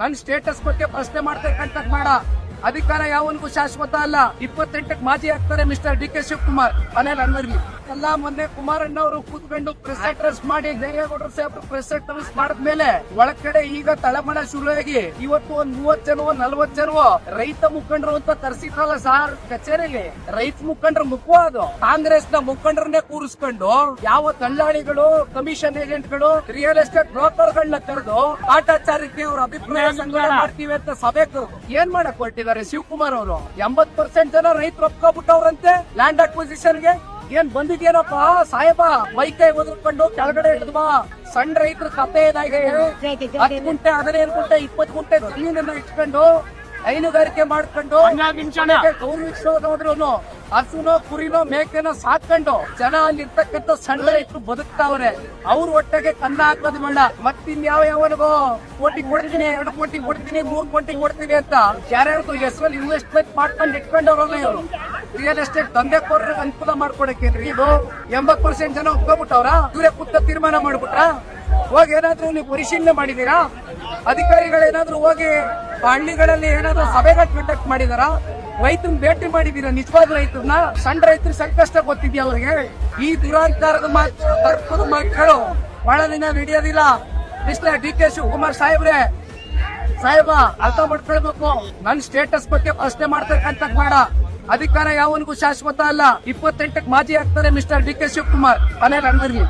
ನನ್ ಸ್ಟೇಟಸ್ ಬಗ್ಗೆ ಪ್ರಶ್ನೆ ಮಾಡ್ತಕ್ಕಂತ ಬೇಡ. ಅಧಿಕಾರ ಯಾವನಿಗೂ ಶಾಶ್ವತ ಅಲ್ಲ. 28ಕ್ಕೆ ಮಾಜಿ ಆಗ್ತಾರೆ ಮಿಸ್ಟರ್ ಡಿ ಕೆ ಶಿವಕುಮಾರ್ ಮನೇಲಿ ಅನ್ವರ್ಲಿ ಎಲ್ಲ. ಮೊನ್ನೆ ಕುಮಾರಣ್ಣ ಅವರು ಕೂತ್ಕೊಂಡು ಪ್ರೆಸ್ ಅಡ್ರೆಸ್ ಮಾಡಿ ದೇವೇಗೌಡರು ಸಾಹೇಬ್ರು ಪ್ರೆಸ್ ಅಡ್ರೆಸ್ ಮಾಡಿದ್ಮೇಲೆ ಒಳಗಡೆ ಈಗ ತಳಮಳ ಶುರುವಾಗಿ ಇವತ್ತು ಒಂದ್ 30 ಜನ 40 ಜನ ರೈತ ಮುಖಂಡರು ಅಂತ ತರಿಸಿದ್ರಲ್ಲ ಸಾರ್ ಕಚೇರಿಗೆ. ರೈತ ಮುಖಂಡರು ಮುಖವಾದ ಕಾಂಗ್ರೆಸ್ ನ ಮುಖಂಡರನ್ನೇ ಕೂರಿಸ್ಕೊಂಡು ಯಾವ ದಳ್ಳಾಳಿಗಳು, ಕಮಿಷನ್ ಏಜೆಂಟ್ಗಳು, ರಿಯಲ್ ಎಸ್ಟೇಟ್ ಬ್ರೋಕರ್ ಗಳನ್ನ ಕರೆದು ಕಾಟಾಚಾರಕ್ಕೆ ಅವ್ರ ಅಭಿಪ್ರಾಯ ಸಂಗ್ರಹ ಮಾಡ್ತೀವಿ ಅಂತ ಸಭೆಗೆ ಏನ್ ಮಾಡಕ್ ಹೊರಟಿದ್ದಾರೆ ಶಿವಕುಮಾರ್ ಅವರು. 80% ಜನ ರೈತರು ಒಪ್ಕೊಬಿಟ್ಟವ್ರಂತೆ ಲ್ಯಾಂಡ್ ಅಕ್ವಿಸಿಷನ್ಗೆ. ಏನ್ ಬಂದಿದ್ಯೇನಪ್ಪ ಸಾಹೇಬ, ಮೈಕೈ ಒದರ್ಕೊಂಡು ಕೆಳಗಡೆ ಹಿಡಿದ್ವಾ. ಸಣ್ಣ ರೈತರ ಕತೆ ಇದಾಗೆ 10 ಗುಂಟೆ 15 ಗುಂಟೆ 20 ಗುಂಟೆ ಜಮೀನನ್ನ ಇಟ್ಕೊಂಡು ಹೈನುಗಾರಿಕೆ ಮಾಡ್ಕೊಂಡು ಗೌರವಿಸೋದ್ರು ಹಸುನೋ ಕುರಿನೋ ಮೇಕೆನೋ ಸಾಕೊಂಡು ಜನ ಅಲ್ಲಿ ಇರ್ತಕ್ಕಂಥ ಸಣ್ಣ ರೈತರು ಬದುಕ್ತಾವ್ರೆ. ಅವ್ರ ಹೊಟ್ಟೆಗೆ ಕನ್ನ ಹಾಕೋದು ಬೇಡ. ಮತ್ತಿನ್ಯಾವ ಯಾವನಿಗೋ ಕೋಟಿ ಕೊಡ್ತೀನಿ, 2 ಕೋಟಿ ಕೊಡ್ತೀನಿ, 3 ಕೋಟಿ ಕೊಡ್ತೀನಿ ಅಂತ ಯಾರ್ಯಾರು ಹೆಸರಲ್ಲಿ ಇನ್ವೆಸ್ಟ್ಮೆಂಟ್ ಮಾಡ್ಕೊಂಡು ಇಟ್ಕೊಂಡವ್ರಲ್ಲ ಇವರು. ರಿಯಲ್ ಎಸ್ಟೇಟ್ ದಂಧೆಕೋರರಿಗೆ ಅನುಕೂಲ ಮಾಡ್ಕೊಡಕ್ಕೆ ಇದು 80% ಜನ ಒಪ್ಕೊಬಿಟ್ಟವ್ರ. ಇವರೇ ಕೂತ ತೀರ್ಮಾನ ಮಾಡ್ಬಿಟ್ರ. ಹೋಗಿ ಏನಾದ್ರು ನೀವು ಪರಿಶೀಲನೆ ಮಾಡಿದೀರಾ? ಅಧಿಕಾರಿಗಳೇನಾದ್ರು ಹೋಗಿ ಹಳ್ಳಿಗಳಲ್ಲಿ ಏನಾದ್ರು ಸಭೆಗಳು ಕಂಡಕ್ಟ್ ಮಾಡಿದಾರ? ರೈತನ ಭೇಟಿ ಮಾಡಿದೀರಾ? ನಿಜವಾದ ರೈತರನ್ನ, ಸಣ್ಣ ರೈತರ ಸಂಕಷ್ಟ ಗೊತ್ತಿದ್ಯಾ ಅವ್ರಿಗೆ? ಈ ದುರಾಂಕಾರದ ತರ್ಪದ ಮಕ್ಕಳು ಬಹಳ ದಿನ ನಡೆಯೋದಿಲ್ಲ. ಮಿಸ್ಟರ್ ಡಿ ಕೆ ಶಿವಕುಮಾರ್ ಸಾಹೇಬ ಅರ್ಥ ಮಾಡ್ಕೊಳ್ಬೇಕು. ನನ್ ಸ್ಟೇಟಸ್ ಬಗ್ಗೆ ಪ್ರಶ್ನೆ ಮಾಡ್ತಕ್ಕಂತ ಬೇಡ. ಅಧಿಕಾರ ಯಾವನಿಗೂ ಶಾಶ್ವತ ಅಲ್ಲ. 28ಕ್ಕೆ ಮಾಜಿ ಆಗ್ತಾರೆ ಮಿಸ್ಟರ್ ಡಿ ಕೆ ಶಿವಕುಮಾರ್ ಮನೇಲಿ ಅನ್ವರ್ಲಿ.